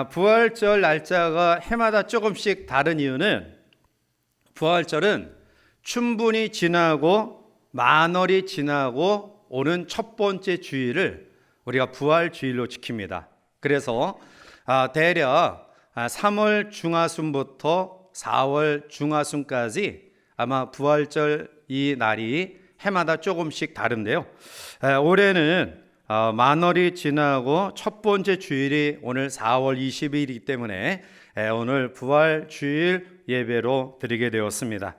부활절 날짜가 해마다 조금씩 다른 이유는 부활절은 춘분이 지나고 만월이 지나고 오는 첫 번째 주일을 우리가 부활주일로 지킵니다. 그래서 대략 3월 중하순부터 4월 중하순까지 아마 부활절 이 날이 해마다 조금씩 다른데요. 올해는 만월이 지나고 첫 번째 주일이 오늘 4월 20일이기 때문에 오늘 부활주일 예배로 드리게 되었습니다.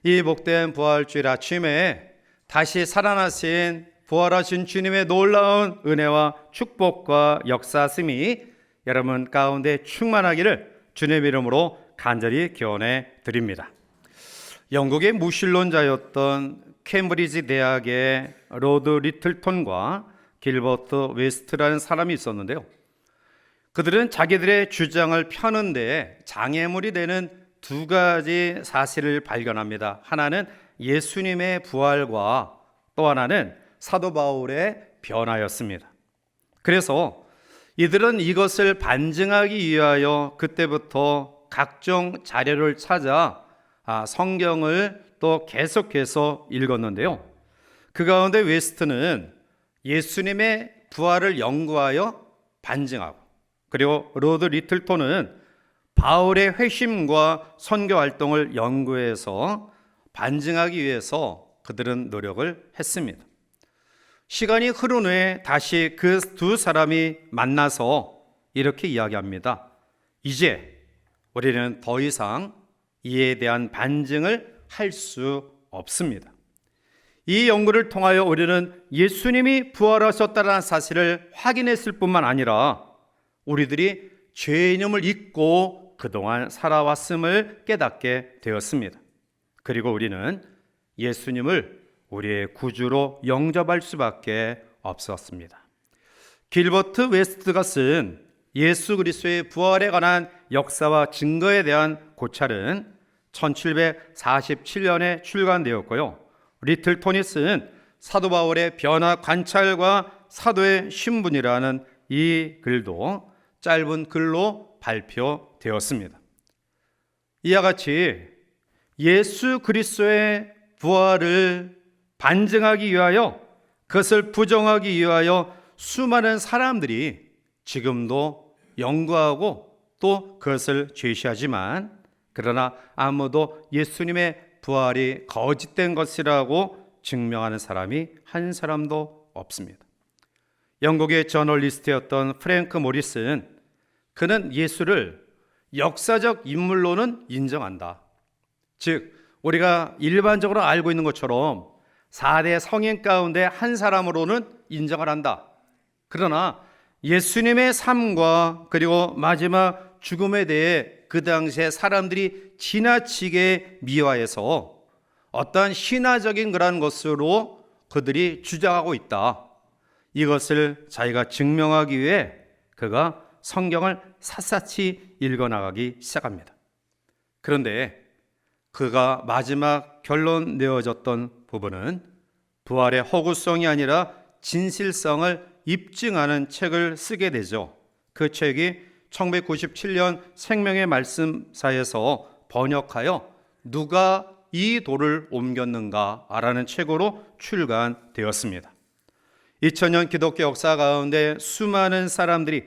이 복된 부활주일 아침에 다시 살아나신 부활하신 주님의 놀라운 은혜와 축복과 역사심이 여러분 가운데 충만하기를 주님의 이름으로 간절히 기원해 드립니다. 영국의 무신론자였던 캠브리지 대학의 로드 리틀톤과 길버트 웨스트라는 사람이 있었는데요. 그들은 자기들의 주장을 펴는데 장애물이 되는 두 가지 사실을 발견합니다. 하나는 예수님의 부활과 또 하나는 사도 바울의 변화였습니다. 그래서 이들은 이것을 반증하기 위하여 그때부터 각종 자료를 찾아 성경을 또 계속해서 읽었는데요. 그 가운데 웨스트는 예수님의 부활을 연구하여 반증하고, 그리고 로드 리틀톤은 바울의 회심과 선교 활동을 연구해서 반증하기 위해서 그들은 노력을 했습니다. 시간이 흐른 후에 다시 그 두 사람이 만나서 이렇게 이야기합니다. 이제 우리는 더 이상 이에 대한 반증을 할 수 없습니다. 이 연구를 통하여 우리는 예수님이 부활하셨다는 사실을 확인했을 뿐만 아니라 우리들이 죄인임을 잊고 그동안 살아왔음을 깨닫게 되었습니다. 그리고 우리는 예수님을 우리의 구주로 영접할 수밖에 없었습니다. 길버트 웨스트가 쓴 예수 그리스도의 부활에 관한 역사와 증거에 대한 고찰은 1747년에 출간되었고요. 리틀톤이 쓴 사도 바울의 변화 관찰과 사도의 신분이라는 이 글도 짧은 글로 발표되었습니다. 이와 같이 예수 그리스도의 부활을 반증하기 위하여, 그것을 부정하기 위하여 수많은 사람들이 지금도 연구하고 또 그것을 제시하지만, 그러나 아무도 예수님의 부활이 거짓된 것이라고 증명하는 사람이 한 사람도 없습니다. 영국의 저널리스트였던 프랭크 모리슨, 그는 예수를 역사적 인물로는 인정한다. 즉 우리가 일반적으로 알고 있는 것처럼 4대 성인 가운데 한 사람으로는 인정을 한다. 그러나 예수님의 삶과 그리고 마지막 죽음에 대해 그 당시에 사람들이 지나치게 미화해서 어떠한 신화적인 그런 것으로 그들이 주장하고 있다. 이것을 자기가 증명하기 위해 그가 성경을 샅샅이 읽어나가기 시작합니다. 그런데 그가 마지막 결론 내어졌던 부분은 부활의 허구성이 아니라 진실성을 입증하는 책을 쓰게 되죠. 그 책이 1997년 생명의 말씀사에서 번역하여 누가 이 돌을 옮겼는가라는 책으로 출간되었습니다. 2000년 기독교 역사 가운데 수많은 사람들이,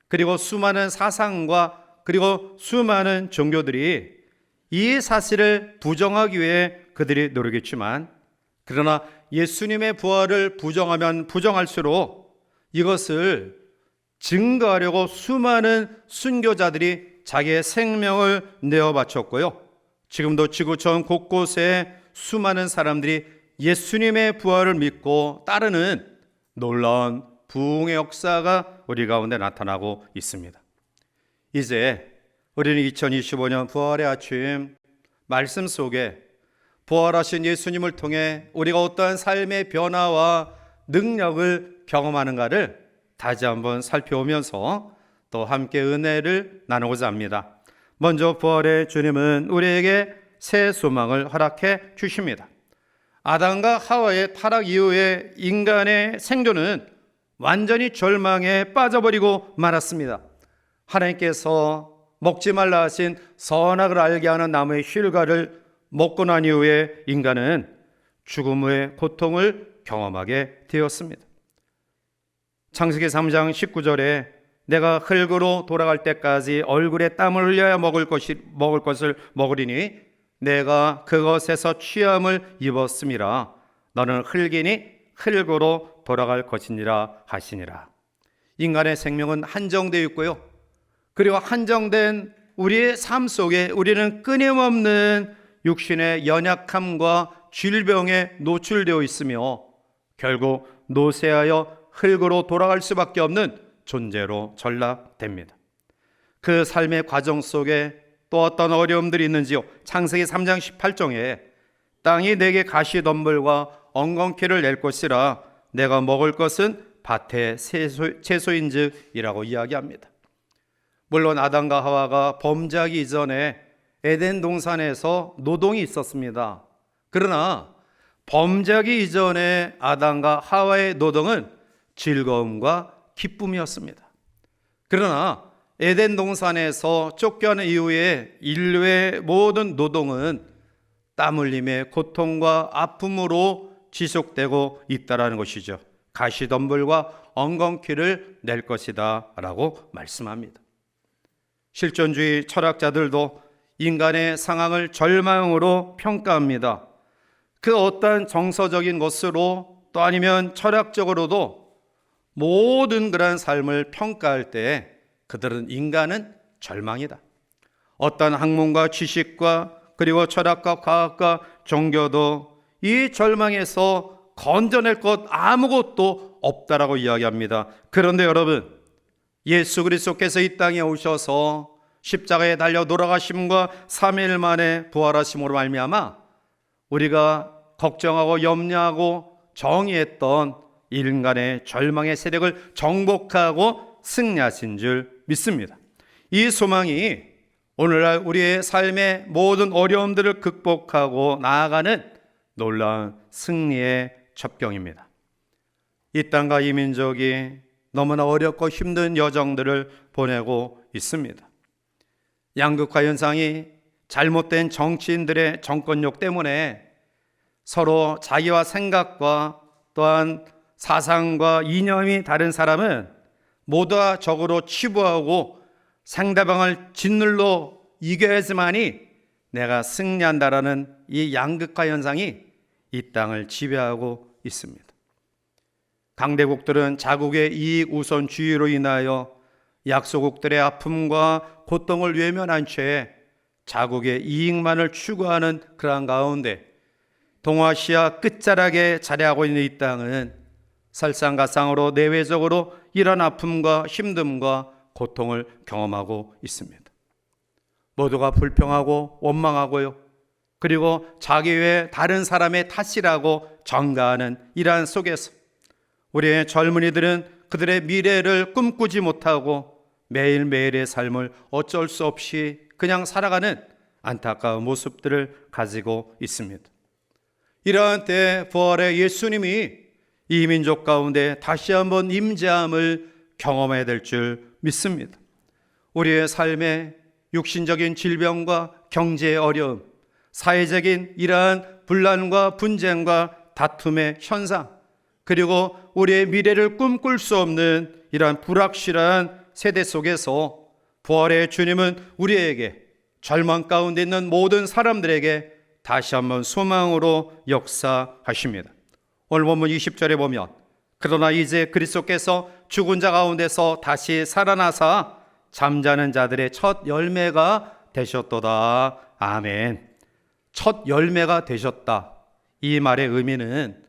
그리고 수많은 사상과 그리고 수많은 종교들이 이 사실을 부정하기 위해 그들이 노력했지만, 그러나 예수님의 부활을 부정하면 부정할수록 이것을 증거하려고 수많은 순교자들이 자기의 생명을 내어 바쳤고요. 지금도 지구촌 곳곳에 수많은 사람들이 예수님의 부활을 믿고 따르는 놀라운 부흥의 역사가 우리 가운데 나타나고 있습니다. 이제 우리는 2025년 부활의 아침 말씀 속에 부활하신 예수님을 통해 우리가 어떠한 삶의 변화와 능력을 경험하는가를 다시 한번 살펴보면서 또 함께 은혜를 나누고자 합니다. 먼저 부활의 주님은 우리에게 새 소망을 허락해 주십니다. 아담과 하와의 타락 이후에 인간의 생존은 완전히 절망에 빠져버리고 말았습니다. 하나님께서 먹지 말라 하신 선악을 알게 하는 나무의 실과를 먹고 난 이후에 인간은 죽음 후의 고통을 경험하게 되었습니다. 창세기 3장 19절에 내가 흙으로 돌아갈 때까지 얼굴에 땀을 흘려야 먹을 것을 먹으리니 내가 그것에서 취함을 입었음이라 너는 흙이니 흙으로 돌아갈 것이니라 하시니라. 인간의 생명은 한정되어 있고요. 그리고 한정된 우리의 삶 속에 우리는 끊임없는 육신의 연약함과 질병에 노출되어 있으며 결국 노쇠하여 흙으로 돌아갈 수밖에 없는 존재로 전락됩니다. 그 삶의 과정 속에 또 어떤 어려움들이 있는지요. 창세기 3장 18절에 땅이 내게 가시덤불과 엉겅퀴를 낼 것이라 내가 먹을 것은 밭의 채소인즉이라고 이야기합니다. 물론 아담과 하와가 범죄하기 이전에 에덴 동산에서 노동이 있었습니다. 그러나 범죄하기 이전에 아담과 하와의 노동은 즐거움과 기쁨이었습니다. 그러나 에덴 동산에서 쫓겨난 이후에 인류의 모든 노동은 땀 흘림의 고통과 아픔으로 지속되고 있다는 것이죠. 가시덤불과 엉겅퀴를 낼 것이다 라고 말씀합니다. 실존주의 철학자들도 인간의 상황을 절망으로 평가합니다. 그 어떠한 정서적인 것으로 또 아니면 철학적으로도 모든 그러한 삶을 평가할 때 그들은 인간은 절망이다. 어떤 학문과 지식과 그리고 철학과 과학과 종교도 이 절망에서 건져낼 것 아무것도 없다라고 이야기합니다. 그런데 여러분, 예수 그리스도께서 이 땅에 오셔서 십자가에 달려 돌아가심과 3일 만에 부활하심으로 말미암아 우리가 걱정하고 염려하고 정의했던 인간의 절망의 세력을 정복하고 승리하신 줄 믿습니다. 이 소망이 오늘날 우리의 삶의 모든 어려움들을 극복하고 나아가는 놀라운 승리의 첩경입니다. 이 땅과 이 민족이 너무나 어렵고 힘든 여정들을 보내고 있습니다. 양극화 현상이 잘못된 정치인들의 정권욕 때문에 서로 자기와 생각과 또한 사상과 이념이 다른 사람은 모두가 적으로 치부하고 상대방을 짓눌러 이겨야지만이 내가 승리한다라는 이 양극화 현상이 이 땅을 지배하고 있습니다. 강대국들은 자국의 이익 우선주의로 인하여 약소국들의 아픔과 고통을 외면한 채 자국의 이익만을 추구하는 그러한 가운데 동아시아 끝자락에 자리하고 있는 이 땅은 설상가상으로 내외적으로 이런 아픔과 힘듦과 고통을 경험하고 있습니다. 모두가 불평하고 원망하고요. 그리고 자기 외에 다른 사람의 탓이라고 전가하는 이러한 속에서 우리의 젊은이들은 그들의 미래를 꿈꾸지 못하고 매일매일의 삶을 어쩔 수 없이 그냥 살아가는 안타까운 모습들을 가지고 있습니다. 이러한 때 부활의 예수님이 이 민족 가운데 다시 한번 임재함을 경험해야 될 줄 믿습니다. 우리의 삶에 육신적인 질병과 경제의 어려움, 사회적인 이러한 분란과 분쟁과 다툼의 현상, 그리고 우리의 미래를 꿈꿀 수 없는 이러한 불확실한 세대 속에서 부활의 주님은 우리에게 절망 가운데 있는 모든 사람들에게 다시 한번 소망으로 역사하십니다. 오늘 본문 20절에 보면 그러나 이제 그리스도께서 죽은 자 가운데서 다시 살아나사 잠자는 자들의 첫 열매가 되셨도다. 아멘. 첫 열매가 되셨다. 이 말의 의미는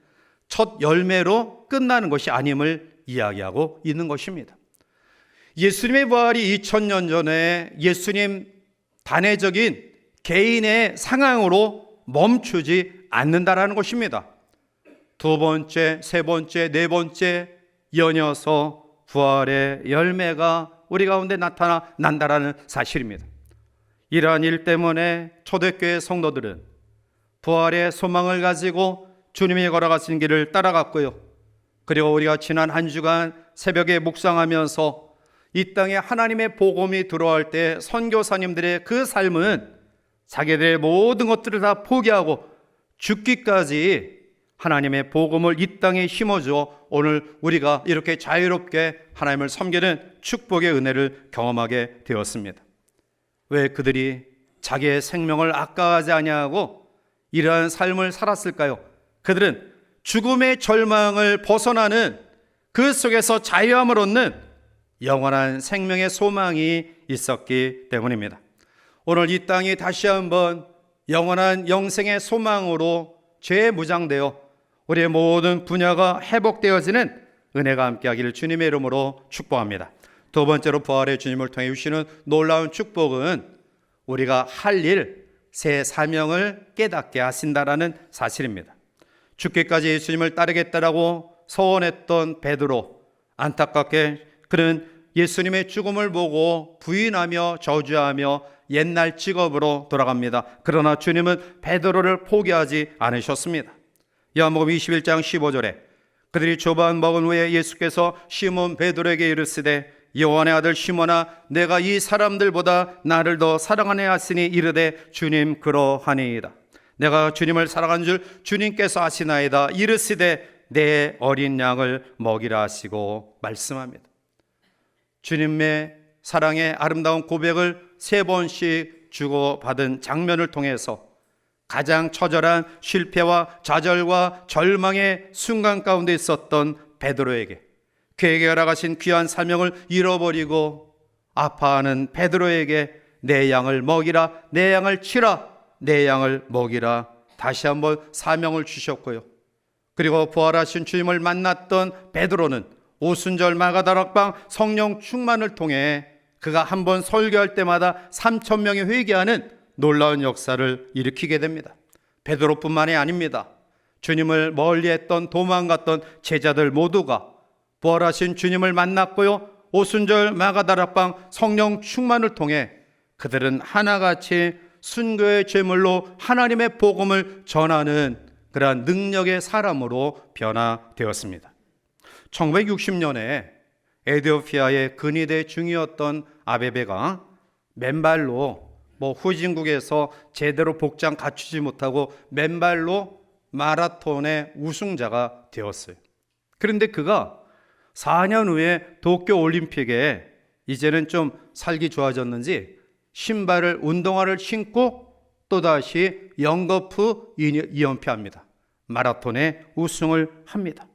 첫 열매로 끝나는 것이 아님을 이야기하고 있는 것입니다. 예수님의 부활이 2000년 전에 예수님 단회적인 개인의 상황으로 멈추지 않는다라는 것입니다. 두 번째, 세 번째, 네 번째 이어서 부활의 열매가 우리 가운데 나타난다라는 사실입니다. 이러한 일 때문에 초대교회 성도들은 부활의 소망을 가지고 주님이 걸어가신 길을 따라갔고요. 그리고 우리가 지난 한 주간 새벽에 묵상하면서 이 땅에 하나님의 복음이 들어올 때 선교사님들의 그 삶은 자기들의 모든 것들을 다 포기하고 죽기까지 하나님의 복음을 이 땅에 심어주어 오늘 우리가 이렇게 자유롭게 하나님을 섬기는 축복의 은혜를 경험하게 되었습니다. 왜 그들이 자기의 생명을 아까워하지 아니하고 이러한 삶을 살았을까요? 그들은 죽음의 절망을 벗어나는 그 속에서 자유함을 얻는 영원한 생명의 소망이 있었기 때문입니다. 오늘 이 땅이 다시 한번 영원한 영생의 소망으로 재무장되어 우리의 모든 분야가 회복되어지는 은혜가 함께하기를 주님의 이름으로 축복합니다. 두 번째로 부활의 주님을 통해 주시는 놀라운 축복은 우리가 할 일, 새 사명을 깨닫게 하신다라는 사실입니다. 죽기까지 예수님을 따르겠다라고 서원했던 베드로, 안타깝게 그는 예수님의 죽음을 보고 부인하며 저주하며 옛날 직업으로 돌아갑니다. 그러나 주님은 베드로를 포기하지 않으셨습니다. 요한복음 21장 15절에 그들이 조반 먹은 후에 예수께서 시몬 베드로에게 이르시되 요한의 아들 시몬아 내가 이 사람들보다 나를 더 사랑하네 하시니 이르되 주님 그러하니이다. 내가 주님을 사랑한 줄 주님께서 아시나이다. 이르시되 내 어린 양을 먹이라 하시고 말씀합니다. 주님의 사랑의 아름다운 고백을 3번씩 주고받은 장면을 통해서 가장 처절한 실패와 좌절과 절망의 순간 가운데 있었던 베드로에게, 그에게 허락하신 귀한 사명을 잃어버리고 아파하는 베드로에게 내 양을 먹이라, 내 양을 치라, 내 양을 먹이라 다시 한번 사명을 주셨고요. 그리고 부활하신 주님을 만났던 베드로는 오순절 마가다락방 성령 충만을 통해 그가 한번 설교할 때마다 3,000명이 회개하는 놀라운 역사를 일으키게 됩니다. 베드로뿐만이 아닙니다. 주님을 멀리했던 도망갔던 제자들 모두가 부활하신 주님을 만났고요. 오순절 마가다락방 성령 충만을 통해 그들은 하나같이 순교의 제물로 하나님의 복음을 전하는 그러한 능력의 사람으로 변화되었습니다. 1960년에 에티오피아의 근위대 중이었던 아베베가 맨발로 후진국에서 제대로 복장 갖추지 못하고 맨발로 마라톤의 우승자가 되었어요. 그런데 그가 4년 후에 도쿄 올림픽에 이제는 좀 살기 좋아졌는지 신발을 운동화를 신고 또다시 연거푸 2연패합니다. 마라톤에 우승을 합니다.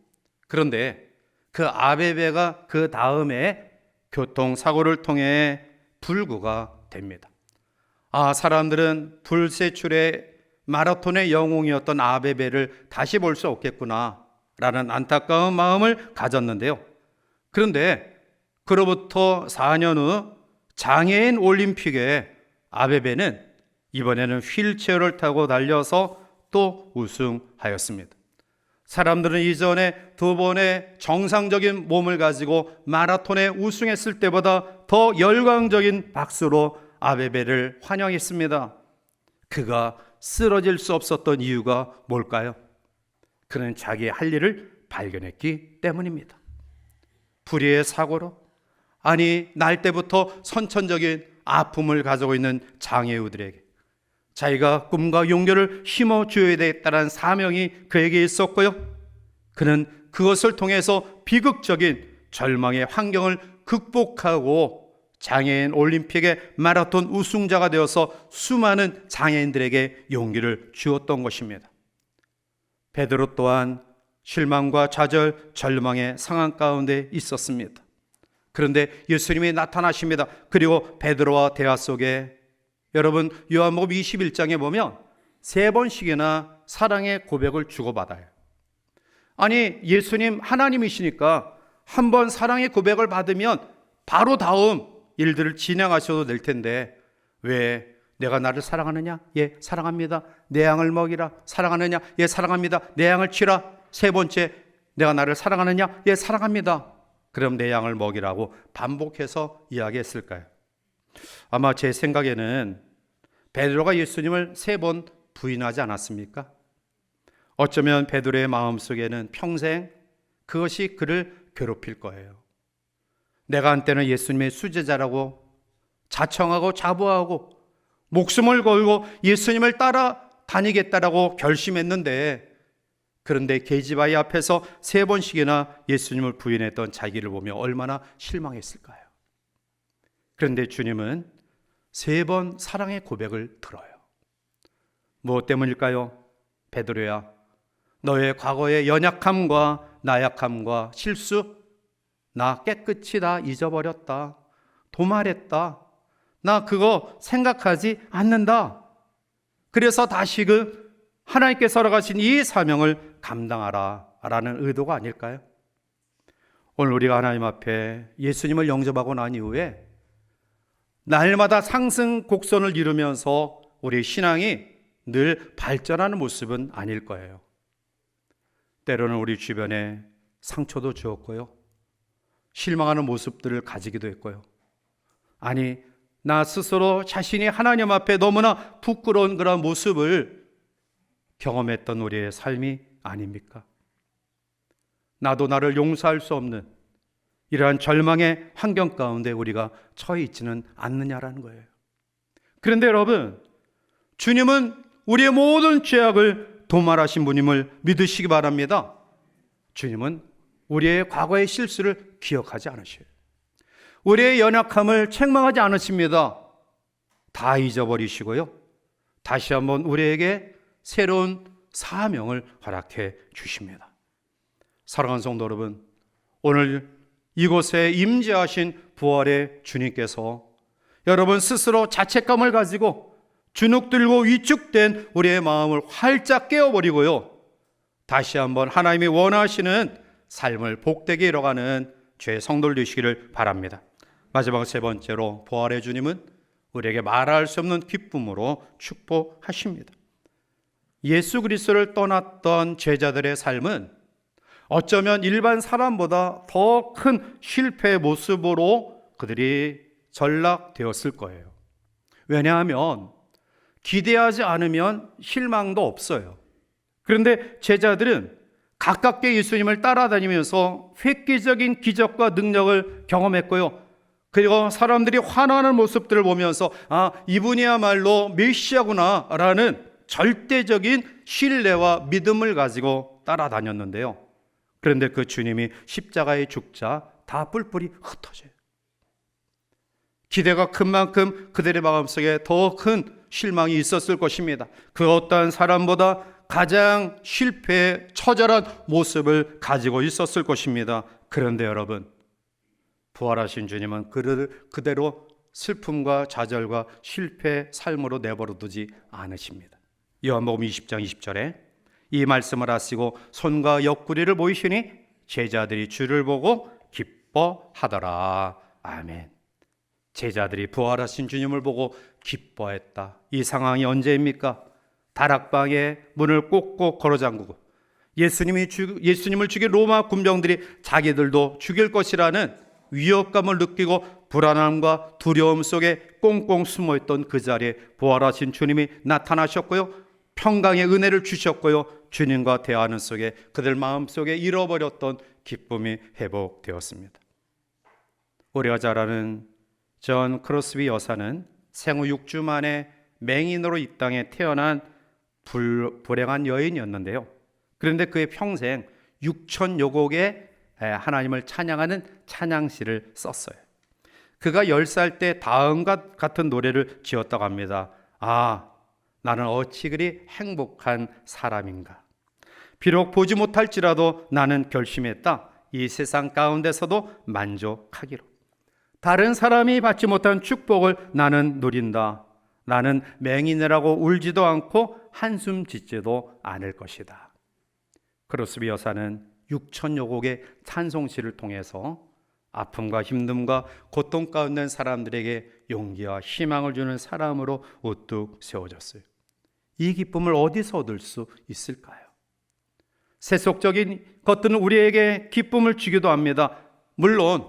그런데 그 아베베가 그 다음에 교통사고를 통해 불구가 됩니다. 사람들은 불세출의 마라톤의 영웅이었던 아베베를 다시 볼 수 없겠구나 라는 안타까운 마음을 가졌는데요. 그런데 그로부터 4년 후 장애인 올림픽에 아베베는 이번에는 휠체어를 타고 달려서 또 우승하였습니다. 사람들은 이전에 2번의 정상적인 몸을 가지고 마라톤에 우승했을 때보다 더 열광적인 박수로 아베베를 환영했습니다. 그가 쓰러질 수 없었던 이유가 뭘까요? 그는 자기의 할 일을 발견했기 때문입니다. 불의의 사고로, 날 때부터 선천적인 아픔을 가지고 있는 장애우들에게 자기가 꿈과 용기를 심어주어야 되겠다는 사명이 그에게 있었고요. 그는 그것을 통해서 비극적인 절망의 환경을 극복하고 장애인 올림픽의 마라톤 우승자가 되어서 수많은 장애인들에게 용기를 주었던 것입니다. 베드로 또한 실망과 좌절, 절망의 상황 가운데 있었습니다. 그런데 예수님이 나타나십니다. 그리고 베드로와 대화 속에 여러분 요한복음 21장에 보면 3번씩이나 사랑의 고백을 주고받아요. 예수님 하나님이시니까 한 번 사랑의 고백을 받으면 바로 다음 일들을 진행하셔도 될 텐데 왜 내가 나를 사랑하느냐? 예, 사랑합니다. 내 양을 먹이라. 사랑하느냐? 예, 사랑합니다. 내 양을 치라. 3번째, 내가 나를 사랑하느냐? 예, 사랑합니다. 그럼 내 양을 먹이라고 반복해서 이야기했을까요? 아마 제 생각에는 베드로가 예수님을 3번 부인하지 않았습니까? 어쩌면 베드로의 마음속에는 평생 그것이 그를 괴롭힐 거예요. 내가 한때는 예수님의 수제자라고 자청하고 자부하고 목숨을 걸고 예수님을 따라 다니겠다라고 결심했는데, 그런데 계집아이 앞에서 3번씩이나 예수님을 부인했던 자기를 보며 얼마나 실망했을까요? 그런데 주님은 3번 사랑의 고백을 들어요. 무엇 때문일까요? 베드로야, 너의 과거의 연약함과 나약함과 실수, 나 깨끗이 다 잊어버렸다. 도말했다. 나 그거 생각하지 않는다. 그래서 다시금 하나님께서 허락하신 이 사명을 감당하라 라는 의도가 아닐까요? 오늘 우리가 하나님 앞에 예수님을 영접하고 난 이후에 날마다 상승 곡선을 이루면서 우리 신앙이 늘 발전하는 모습은 아닐 거예요. 때로는 우리 주변에 상처도 주었고요, 실망하는 모습들을 가지기도 했고요, 아니 나 스스로 자신이 하나님 앞에 너무나 부끄러운 그런 모습을 경험했던 우리의 삶이 아닙니까? 나도 나를 용서할 수 없는 이러한 절망의 환경 가운데 우리가 처해 있지는 않느냐라는 거예요. 그런데 여러분, 주님은 우리의 모든 죄악을 도말하신 분임을 믿으시기 바랍니다. 주님은 우리의 과거의 실수를 기억하지 않으셔요. 우리의 연약함을 책망하지 않으십니다. 다 잊어버리시고요, 다시 한번 우리에게 새로운 사명을 허락해 주십니다. 사랑하는 성도 여러분, 오늘 이곳에 임재하신 부활의 주님께서 여러분 스스로 자책감을 가지고 주눅들고 위축된 우리의 마음을 활짝 깨워버리고요, 다시 한번 하나님이 원하시는 삶을 복되게 이뤄가는 죄의 성도들 되시기를 바랍니다. 마지막 3번째로, 부활의 주님은 우리에게 말할 수 없는 기쁨으로 축복하십니다. 예수 그리스도를 떠났던 제자들의 삶은 어쩌면 일반 사람보다 더 큰 실패의 모습으로 그들이 전락되었을 거예요. 왜냐하면 기대하지 않으면 실망도 없어요. 그런데 제자들은 가깝게 예수님을 따라다니면서 획기적인 기적과 능력을 경험했고요, 그리고 사람들이 환호하는 모습들을 보면서 이분이야말로 메시아구나 라는 절대적인 신뢰와 믿음을 가지고 따라다녔는데요, 그런데 그 주님이 십자가에 죽자 다 뿔뿔이 흩어져요. 기대가 큰 만큼 그들의 마음속에 더 큰 실망이 있었을 것입니다. 그 어떠한 사람보다 가장 실패에 처절한 모습을 가지고 있었을 것입니다. 그런데 여러분, 부활하신 주님은 그대로 슬픔과 좌절과 실패의 삶으로 내버려 두지 않으십니다. 요한복음 20장 20절에 이 말씀을 하시고 손과 옆구리를 보이시니 제자들이 주를 보고 기뻐하더라. 아멘. 제자들이 부활하신 주님을 보고 기뻐했다. 이 상황이 언제입니까? 다락방에 문을 꼭꼭 걸어 잠그고 예수님을 죽인 로마 군병들이 자기들도 죽일 것이라는 위협감을 느끼고 불안함과 두려움 속에 꽁꽁 숨어있던 그 자리에 부활하신 주님이 나타나셨고요, 평강의 은혜를 주셨고요, 주님과 대화하는 속에 그들 마음속에 잃어버렸던 기쁨이 회복되었습니다. 우리가 잘 아는 존 크로스비 여사는 생후 6주 만에 맹인으로 이 땅에 태어난 불행한 여인이었는데요, 그런데 그의 평생 6,000여 곡의 하나님을 찬양하는 찬양시를 썼어요. 그가 10살 때 다음과 같은 노래를 지었다고 합니다. 나는 어찌 그리 행복한 사람인가. 비록 보지 못할지라도 나는 결심했다. 이 세상 가운데서도 만족하기로. 다른 사람이 받지 못한 축복을 나는 누린다. 나는 맹인이라고 울지도 않고 한숨 짓지도 않을 것이다. 크로스비 여사는 6,000여 곡의 찬송시를 통해서 아픔과 힘듦과 고통 가운데 있는 사람들에게 용기와 희망을 주는 사람으로 우뚝 세워졌어요. 이 기쁨을 어디서 얻을 수 있을까요? 세속적인 것들은 우리에게 기쁨을 주기도 합니다. 물론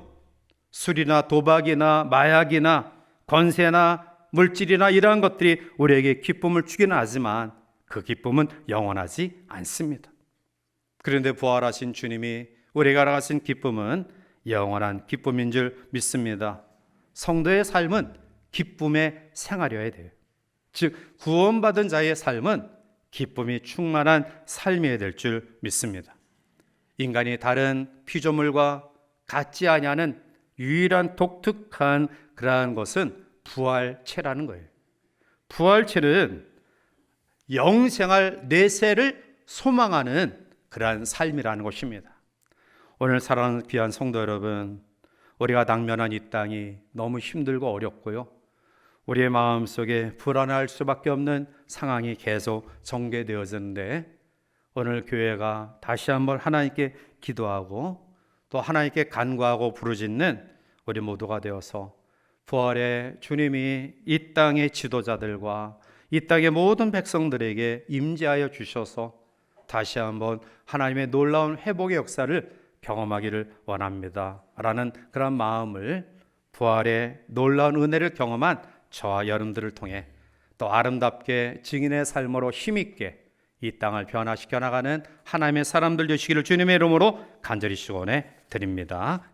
술이나 도박이나 마약이나 권세나 물질이나 이러한 것들이 우리에게 기쁨을 주기는 하지만 그 기쁨은 영원하지 않습니다. 그런데 부활하신 주님이 우리가 알아가신 기쁨은 영원한 기쁨인 줄 믿습니다. 성도의 삶은 기쁨의 생활이어야 돼요. 즉 구원받은 자의 삶은 기쁨이 충만한 삶이어야 될 줄 믿습니다. 인간이 다른 피조물과 같지 아니하는 유일한 독특한 그러한 것은 부활체라는 거예요. 부활체는 영생할 내세를 소망하는 그러한 삶이라는 것입니다. 오늘 사랑하는 귀한 성도 여러분, 우리가 당면한 이 땅이 너무 힘들고 어렵고요, 우리의 마음속에 불안할 수밖에 없는 상황이 계속 전개되어졌는데, 오늘 교회가 다시 한번 하나님께 기도하고 또 하나님께 간구하고 부르짖는 우리 모두가 되어서 부활의 주님이 이 땅의 지도자들과 이 땅의 모든 백성들에게 임재하여 주셔서 다시 한번 하나님의 놀라운 회복의 역사를 경험하기를 원합니다 라는 그런 마음을, 부활의 놀라운 은혜를 경험한 저와 여러분들을 통해 또 아름답게 증인의 삶으로 힘있게 이 땅을 변화시켜 나가는 하나님의 사람들 되시기를 주님의 이름으로 간절히 축원해 드립니다.